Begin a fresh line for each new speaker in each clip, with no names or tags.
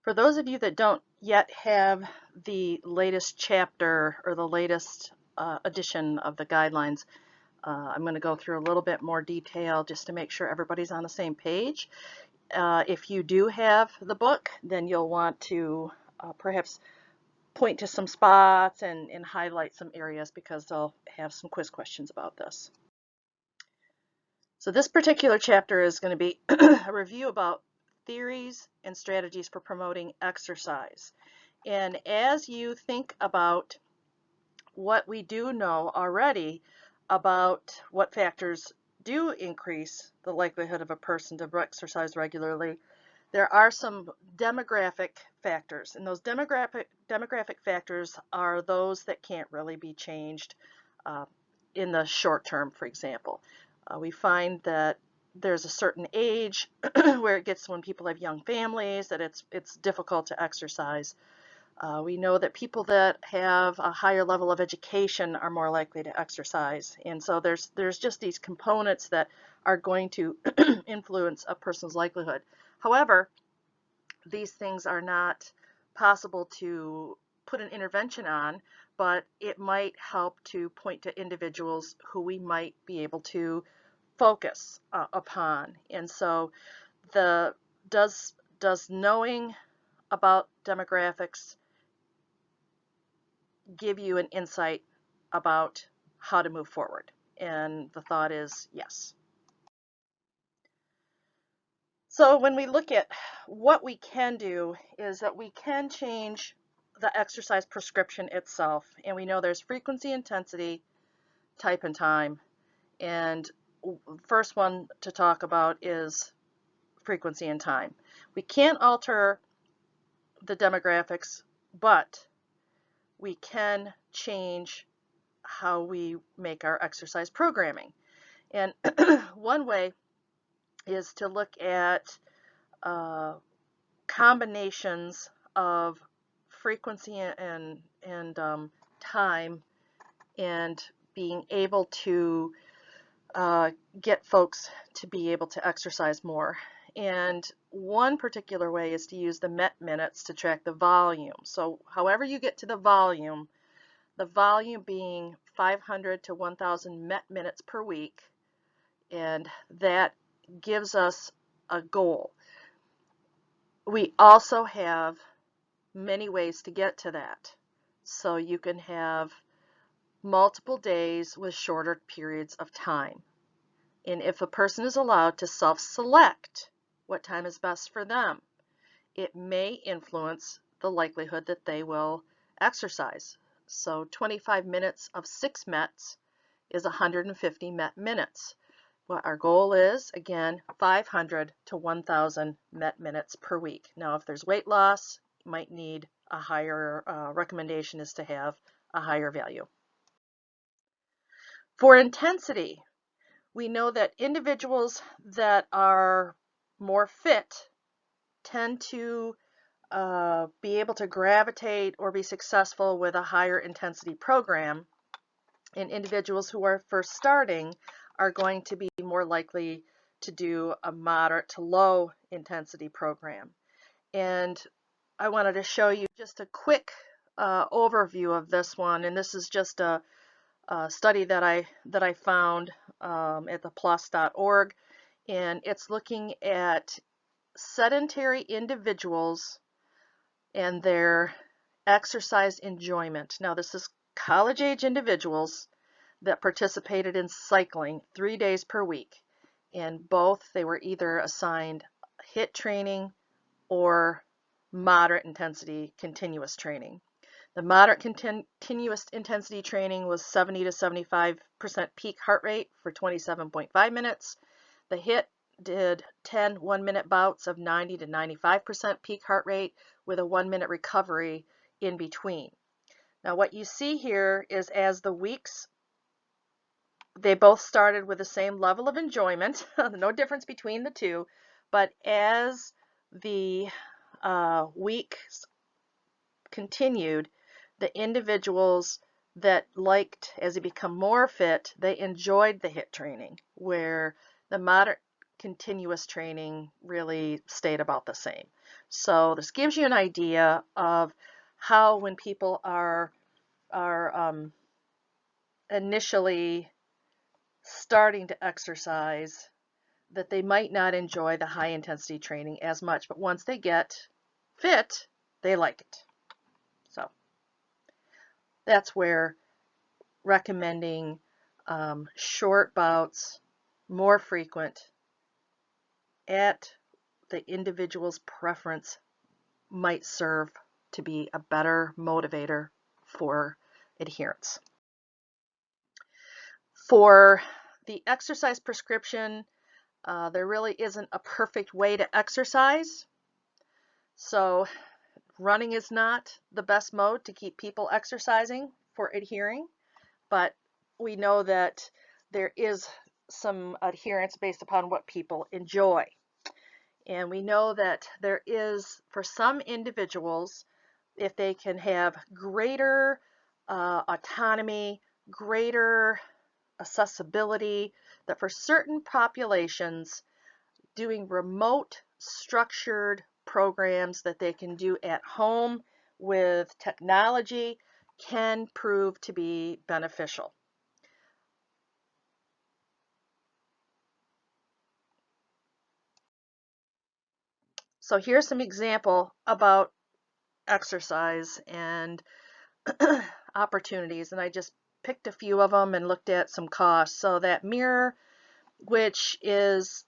For those of you that don't yet have the latest chapter or the latest edition of the guidelines, I'm going to go through a little bit more detail just to make sure everybody's on the same page. If you do have the book, then you'll want to perhaps point to some spots and highlight some areas because they'll have some quiz questions about this. So this particular chapter is going to be a review about theories and strategies for promoting exercise. And as you think about what we do know already about what factors do increase the likelihood of a person to exercise regularly, there are some demographic factors. And those demographic factors are those that can't really be changed in the short term, for example. We find that there's a certain age where it gets when people have young families that it's difficult to exercise. We know that people that have a higher level of education are more likely to exercise. And so there's just these components that are going to influence a person's likelihood. However, these things are not possible to put an intervention on, but it might help to point to individuals who we might be able to focus upon. And so does knowing about demographics give you an insight about how to move forward? And the thought is yes. So when we look at what we can do is that we can change the exercise prescription itself. And we know there's frequency, intensity, type, and time. And first one to talk about is frequency and time. We can't alter the demographics, but we can change how we make our exercise programming. And one way is to look at combinations of frequency and time, and being able to get folks to be able to exercise more. And one particular way is to use the MET minutes to track the volume. So however you get to the volume being 500 to 1,000 MET minutes per week, and that gives us a goal. We also have many ways to get to that. So you can have multiple days with shorter periods of time. And if a person is allowed to self-select what time is best for them, it may influence the likelihood that they will exercise. So 25 minutes of 6 METs is 150 MET minutes. What our goal is, again, 500 to 1,000 MET minutes per week. Now, if there's weight loss, you might need a higher recommendation is to have a higher value. For intensity, we know that individuals that are more fit tend to be able to gravitate or be successful with a higher intensity program, and individuals who are first starting are going to be more likely to do a moderate to low intensity program. And I wanted to show you just a quick overview of this one, and this is just a study that I found at the PLOS.org, and it's looking at sedentary individuals and their exercise enjoyment. Now, this is college-age individuals that participated in cycling 3 days per week, and both they were either assigned HIIT training or moderate intensity continuous training. The moderate continuous intensity training was 70 to 75% peak heart rate for 27.5 minutes. The HIIT did 10 1-minute bouts of 90 to 95% peak heart rate with a 1-minute recovery in between. Now what you see here is as the weeks, they both started with the same level of enjoyment, no difference between the two, but as the weeks continued, the individuals that liked, as they become more fit, they enjoyed the HIIT training, where the moderate continuous training really stayed about the same. So this gives you an idea of how when people are initially starting to exercise, that they might not enjoy the high intensity training as much, but once they get fit, they like it. So that's where recommending short bouts, more frequent, at the individual's preference might serve to be a better motivator for adherence. For the exercise prescription, there really isn't a perfect way to exercise. So running is not the best mode to keep people exercising for adhering, but we know that there is some adherence based upon what people enjoy. And we know that there is, for some individuals, if they can have greater autonomy, greater accessibility, that for certain populations, doing remote structured programs that they can do at home with technology can prove to be beneficial. So here's some example about exercise and opportunities, and I just picked a few of them and looked at some costs. So that mirror, which is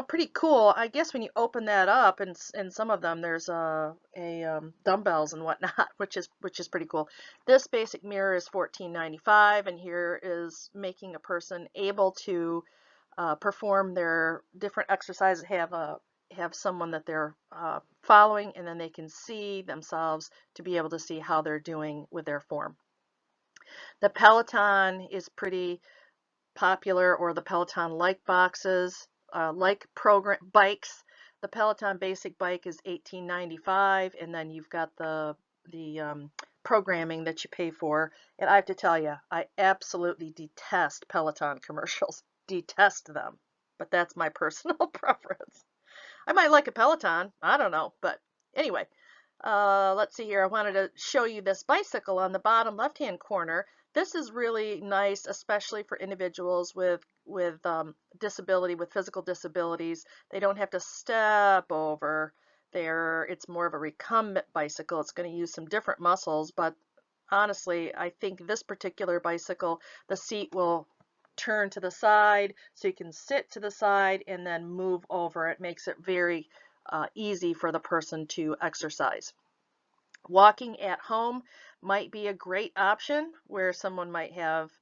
pretty cool. I guess when you open that up, and in some of them there's dumbbells and whatnot, which is pretty cool. This basic mirror is $14.95, and here is making a person able to perform their different exercises, have someone that they're following, and then they can see themselves to be able to see how they're doing with their form. The Peloton is pretty popular, or the Peloton-like boxes, program bikes. The Peloton basic bike is $18.95, and then you've got the programming that you pay for. And I have to tell you, I absolutely detest Peloton commercials. Detest them. But that's my personal preference. I might like a Peloton. I don't know. But anyway, let's see here. I wanted to show you this bicycle on the bottom left-hand corner. This is really nice, especially for individuals with disability, with physical disabilities. They don't have to step over there. It's more of a recumbent bicycle. It's going to use some different muscles, but honestly, I think this particular bicycle, the seat will turn to the side, so you can sit to the side and then move over. It makes it very easy for the person to exercise. Walking at home might be a great option, where someone might have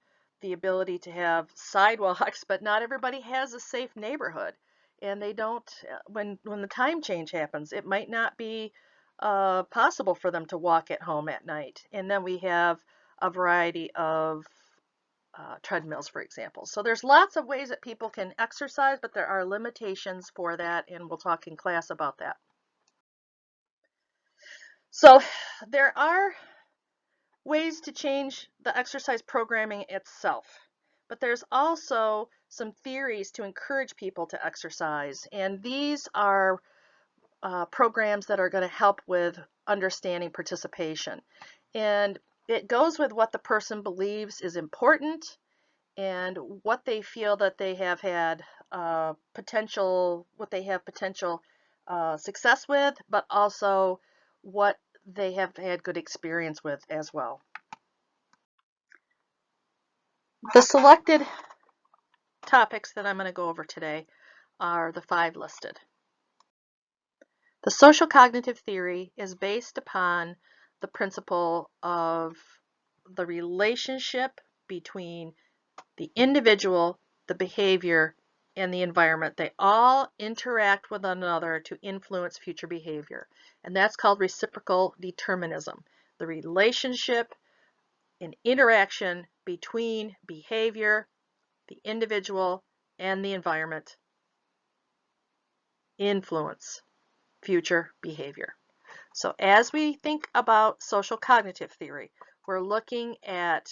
the ability to have sidewalks, but not everybody has a safe neighborhood, and they don't. When the time change happens, it might not be possible for them to walk at home at night. And then we have a variety of treadmills, for example. So there's lots of ways that people can exercise, but there are limitations for that, and we'll talk in class about that. So there are ways to change the exercise programming itself, but there's also some theories to encourage people to exercise, and these are programs that are going to help with understanding participation. And it goes with what the person believes is important and what they feel that they have had potential success with, but also what they have had good experience with as well. The selected topics that I'm going to go over today are the 5 listed. The social cognitive theory is based upon the principle of the relationship between the individual, the behavior, and the environment. They all interact with one another to influence future behavior. And that's called reciprocal determinism. The relationship and interaction between behavior, the individual, and the environment influence future behavior. So as we think about social cognitive theory, we're looking at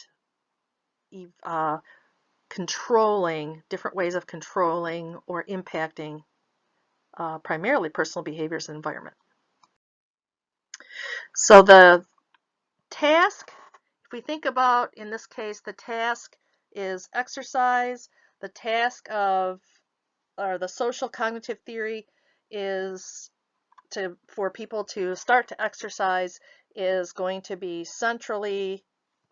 controlling, different ways of controlling or impacting primarily personal behaviors and environment. So the task, if we think about, in this case, the task is exercise. The task of, or the social cognitive theory is for people to start to exercise is going to be centrally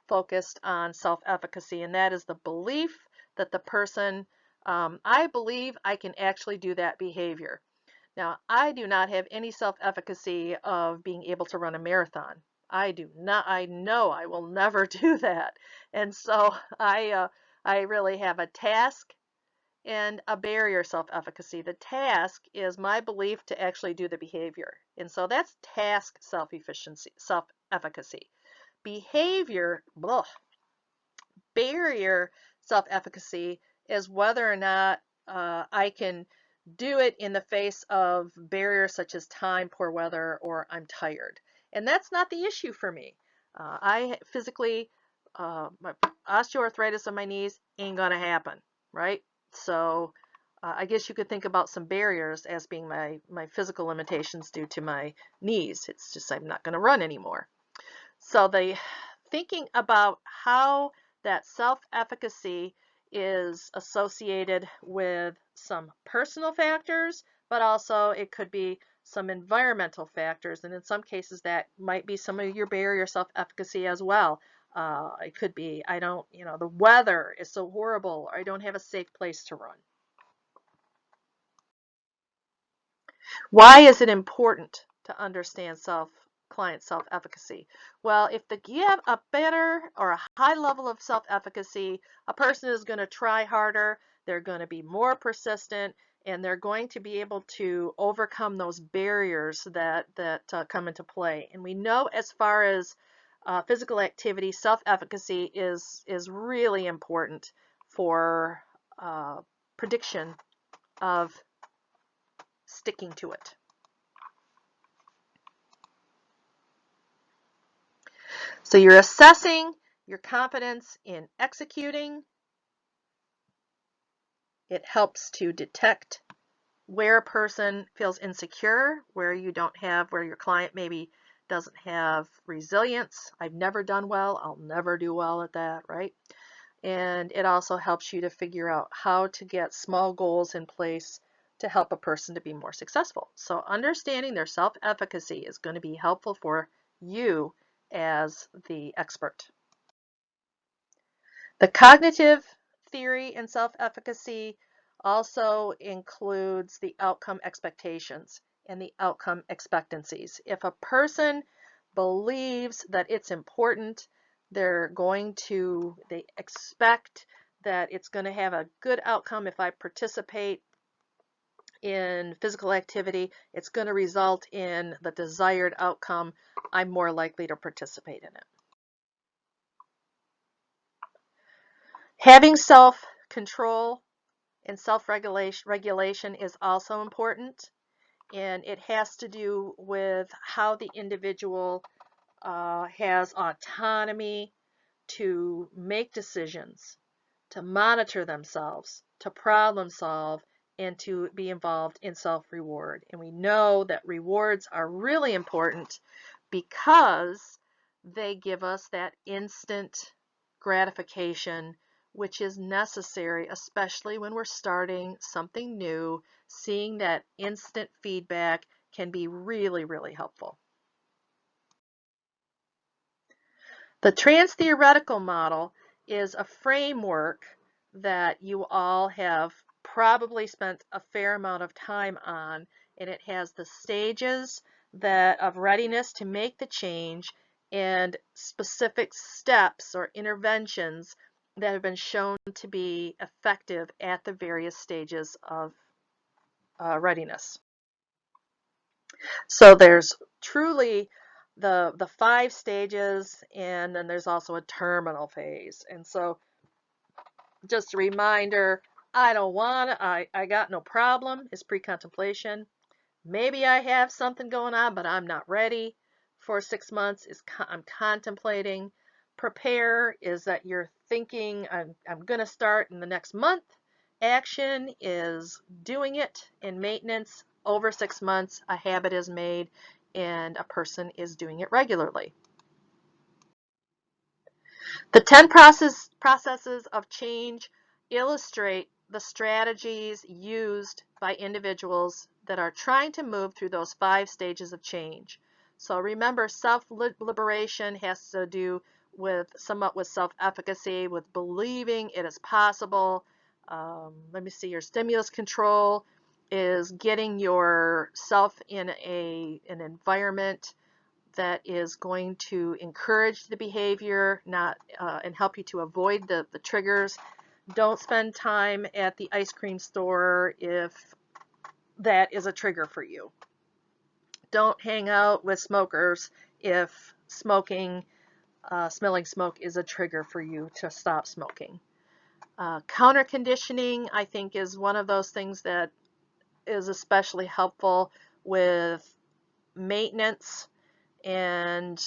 focused on self-efficacy, and that is the belief that the person, I believe I can actually do that behavior. Now, I do not have any self-efficacy of being able to run a marathon. I do not. I know I will never do that. And so I really have a task and a barrier self-efficacy. The task is my belief to actually do the behavior. And so that's task self-efficiency, self-efficacy. Behavior, blah, barrier self-efficacy is whether or not I can do it in the face of barriers such as time, poor weather, or I'm tired. And that's not the issue for me. I physically, my osteoarthritis in my knees ain't gonna happen, right? So I guess you could think about some barriers as being my physical limitations due to my knees. It's just I'm not gonna run anymore. So the thinking about how that self-efficacy is associated with some personal factors, but also it could be some environmental factors, and in some cases that might be some of your barrier self-efficacy as well. It could be, I don't, the weather is so horrible, or I don't have a safe place to run. Why is it important to understand client self-efficacy? Well, if you have a better or a high level of self-efficacy, a person is going to try harder, they're going to be more persistent, and they're going to be able to overcome those barriers that come into play. And we know as far as physical activity, self-efficacy is really important for prediction of sticking to it. So you're assessing your competence in executing. It helps to detect where a person feels insecure, where your client maybe doesn't have resilience. I've never done well, I'll never do well at that, right? And it also helps you to figure out how to get small goals in place to help a person to be more successful. So understanding their self-efficacy is going to be helpful for you as the expert. The cognitive theory in self-efficacy also includes the outcome expectations and the outcome expectancies. If a person believes that it's important, they expect that it's going to have a good outcome if I participate in physical activity, it's going to result in the desired outcome, I'm more likely to participate in it. Having self-control and self-regulation is also important, and it has to do with how the individual has autonomy to make decisions, to monitor themselves, to problem solve, and to be involved in self-reward. And we know that rewards are really important because they give us that instant gratification, which is necessary, especially when we're starting something new. Seeing that instant feedback can be really, really helpful. The trans-theoretical model is a framework that you all have probably spent a fair amount of time on, and it has the stages of readiness to make the change and specific steps or interventions that have been shown to be effective at the various stages of readiness. So there's truly the 5 stages, and then there's also a terminal phase. And so just a reminder, I got no problem is pre-contemplation. Maybe I have something going on, but I'm not ready. For 6 months I'm contemplating. Prepare is that you're thinking I'm going to start in the next month. Action is doing it. In maintenance, over 6 months, a habit is made and a person is doing it regularly. The 10 processes of change illustrate the strategies used by individuals that are trying to move through those 5 stages of change. So remember, self-liberation has to do somewhat with self-efficacy, with believing it is possible. Let me see, your stimulus control is getting yourself in an environment that is going to encourage the behavior, not and help you to avoid the triggers. Don't spend time at the ice cream store if that is a trigger for you. Don't hang out with smokers if smoking, smelling smoke is a trigger for you to stop smoking. Counter conditioning, I think, is one of those things that is especially helpful with maintenance and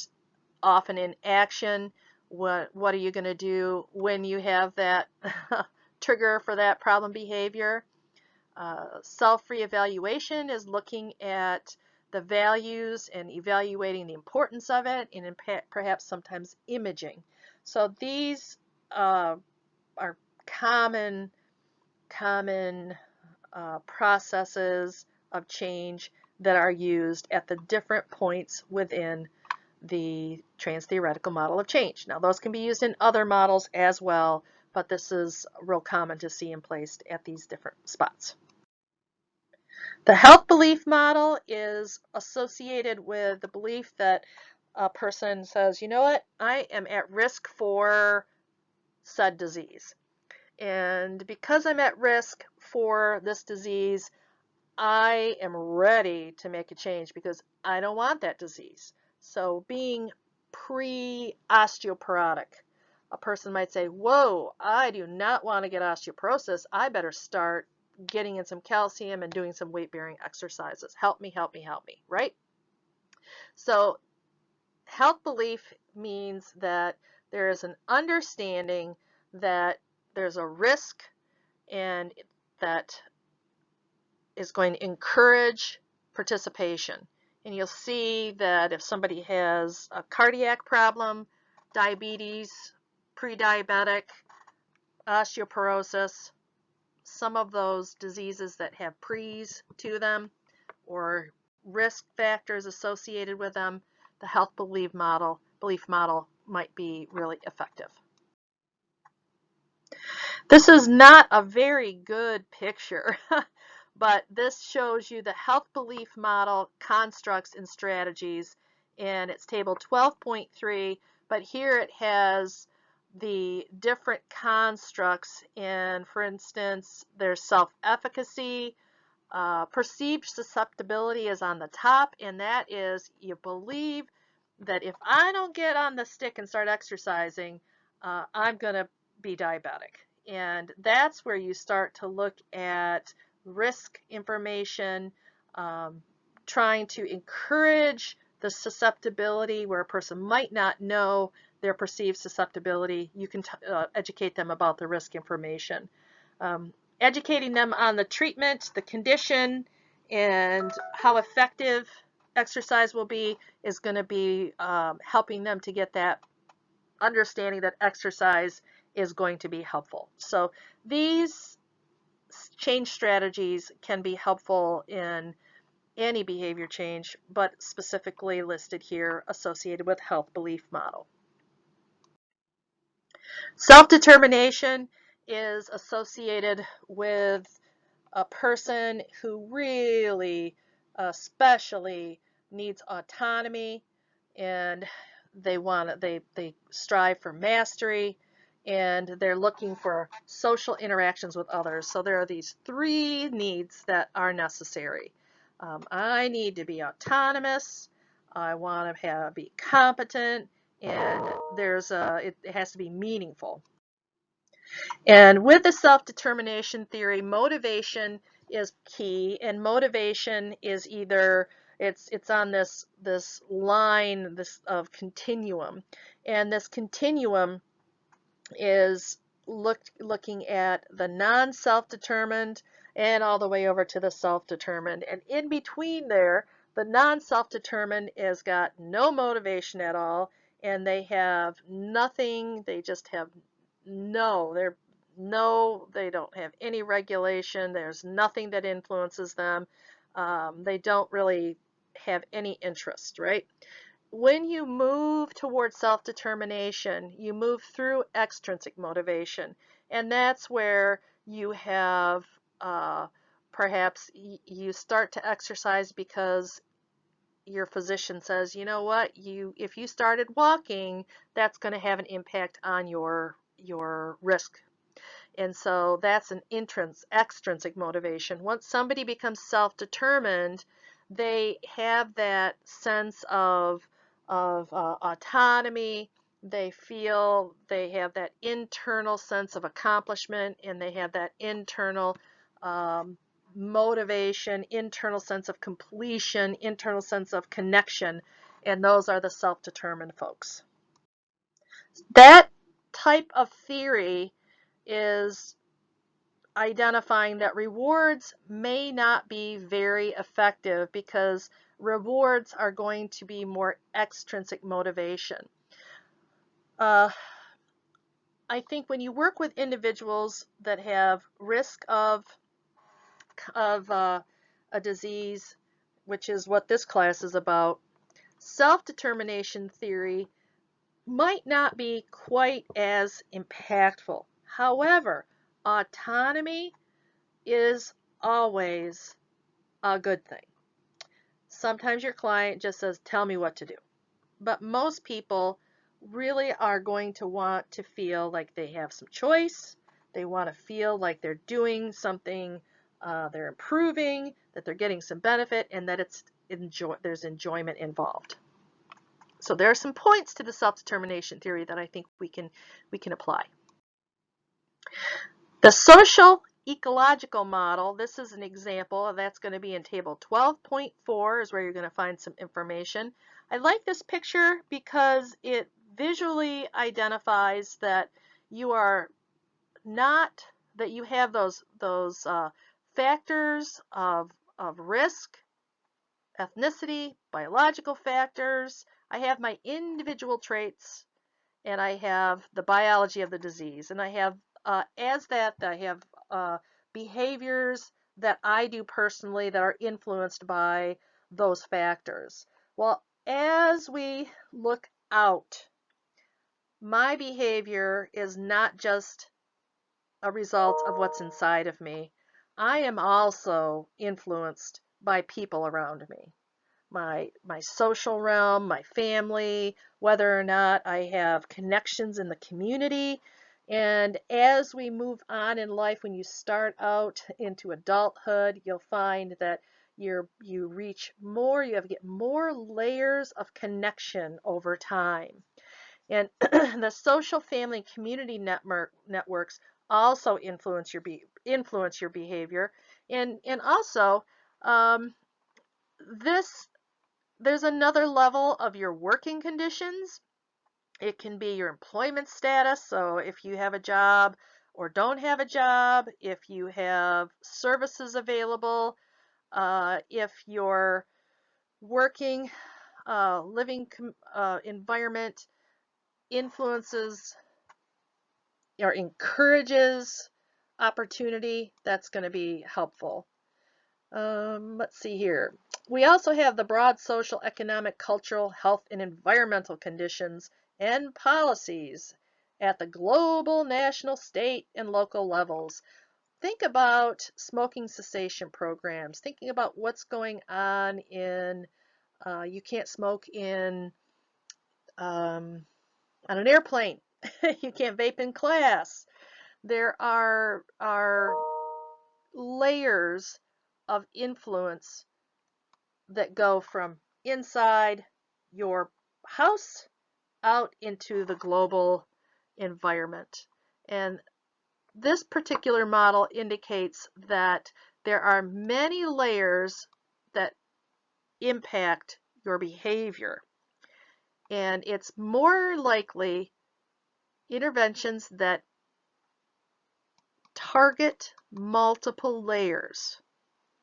often in action. What are you going to do when you have that trigger for that problem behavior? Self-reevaluation is looking at the values and evaluating the importance of it, and perhaps sometimes imaging. So these are common processes of change that are used at the different points within the trans-theoretical model of change. Now, those can be used in other models as well, but this is real common to see in place at these different spots. The health belief model is associated with the belief that a person says, you know what, I am at risk for said disease. And because I'm at risk for this disease, I am ready to make a change because I don't want that disease. So being pre-osteoporotic, a person might say, whoa, I do not want to get osteoporosis. I better start getting in some calcium and doing some weight-bearing exercises. Help me, help me, help me, right? So health belief means that there is an understanding that there's a risk and that is going to encourage participation. And you'll see that if somebody has a cardiac problem, diabetes, pre-diabetic, osteoporosis, some of those diseases that have pre's to them or risk factors associated with them, the health belief model might be really effective. This is not a very good picture, but this shows you the health belief model constructs and strategies, and it's table 12.3, but here it has the different constructs, and for instance, there's self-efficacy, perceived susceptibility is on the top, and that is you believe that if I don't get on the stick and start exercising, I'm going to be diabetic. And that's where you start to look at risk information, trying to encourage the susceptibility where a person might not know their perceived susceptibility. You can educate them about the risk information. Educating them on the treatment, the condition, and how effective exercise will be is going to be helping them to get that understanding that exercise is going to be helpful. So these change strategies can be helpful in any behavior change, but specifically listed here associated with health belief model. Self-determination is associated with a person who really especially needs autonomy, and they strive for mastery, and they're looking for social interactions with others. So there are these 3 needs that are necessary. I need to be autonomous, I want to be competent, and it has to be meaningful. And with the self-determination theory, motivation is key, and motivation is either it's on this line of continuum, and this continuum is looking at the non-self-determined and all the way over to the self-determined. And in between there, the non-self-determined has got no motivation at all, and they have nothing. They just have they don't have any regulation. There's nothing that influences them. They don't really have any interest, right? When you move towards self-determination, you move through extrinsic motivation, and that's where you have perhaps you start to exercise because your physician says, you know what, if you started walking, that's going to have an impact on your risk. And so that's an extrinsic motivation. Once somebody becomes self-determined, they have that sense of autonomy. They feel they have that internal sense of accomplishment, and they have that internal motivation, internal sense of completion, internal sense of connection, and those are the self-determined folks. That type of theory is identifying that rewards may not be very effective because rewards are going to be more extrinsic motivation. I think when you work with individuals that have risk of a disease, which is what this class is about, self-determination theory might not be quite as impactful. However, autonomy is always a good thing. Sometimes your client just says, tell me what to do. But most people really are going to want to feel like they have some choice. They want to feel like they're doing something, they're improving, that they're getting some benefit, and that there's enjoyment involved. So there are some points to the self-determination theory that I think we can apply. The social ecological model, this is an example, that's going to be in table 12.4 is where you're going to find some information. I like this picture because it visually identifies that you are not, that you have those factors of risk, ethnicity, biological factors. I have my individual traits, and I have the biology of the disease, and I have I have behaviors that I do personally that are influenced by those factors. Well, as we look out, my behavior is not just a result of what's inside of me. I am also influenced by people around me. My social realm, my family, whether or not I have connections in the community. And as we move on in life, when you start out into adulthood, you'll find that you get more layers of connection over time. And the social, family, and community networks also influence your behavior. And also, there's another level of your working conditions. It can be your employment status, so if you have a job or don't have a job, if you have services available, if your working, living environment influences or encourages opportunity, that's going to be helpful. Let's see here. We also have the broad social, economic, cultural, health, and environmental conditions and policies at the global, national, state, and local levels. Think about smoking cessation programs. Thinking about what's going on in, you can't smoke on an airplane. You can't vape in class. There are layers of influence that go from inside your house out into the global environment. And this particular model indicates that there are many layers that impact your behavior. And it's more likely interventions that target multiple layers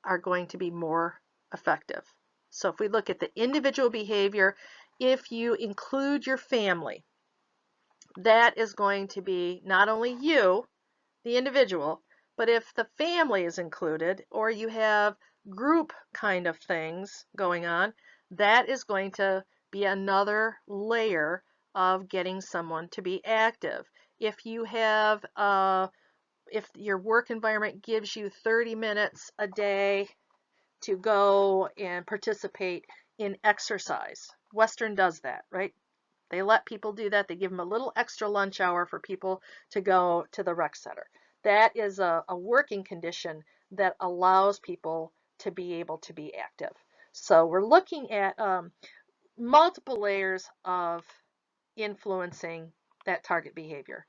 are going to be more effective. So if we look at the individual behavior, if you include your family, that is going to be not only you, the individual, but if the family is included or you have group kind of things going on, that is going to be another layer of getting someone to be active. If you have, if your work environment gives you 30 minutes a day to go and participate in exercise, Western does that, right? They let people do that. They give them a little extra lunch hour for people to go to the rec center. That is a working condition that allows people to be able to be active. So we're looking at multiple layers of influencing that target behavior.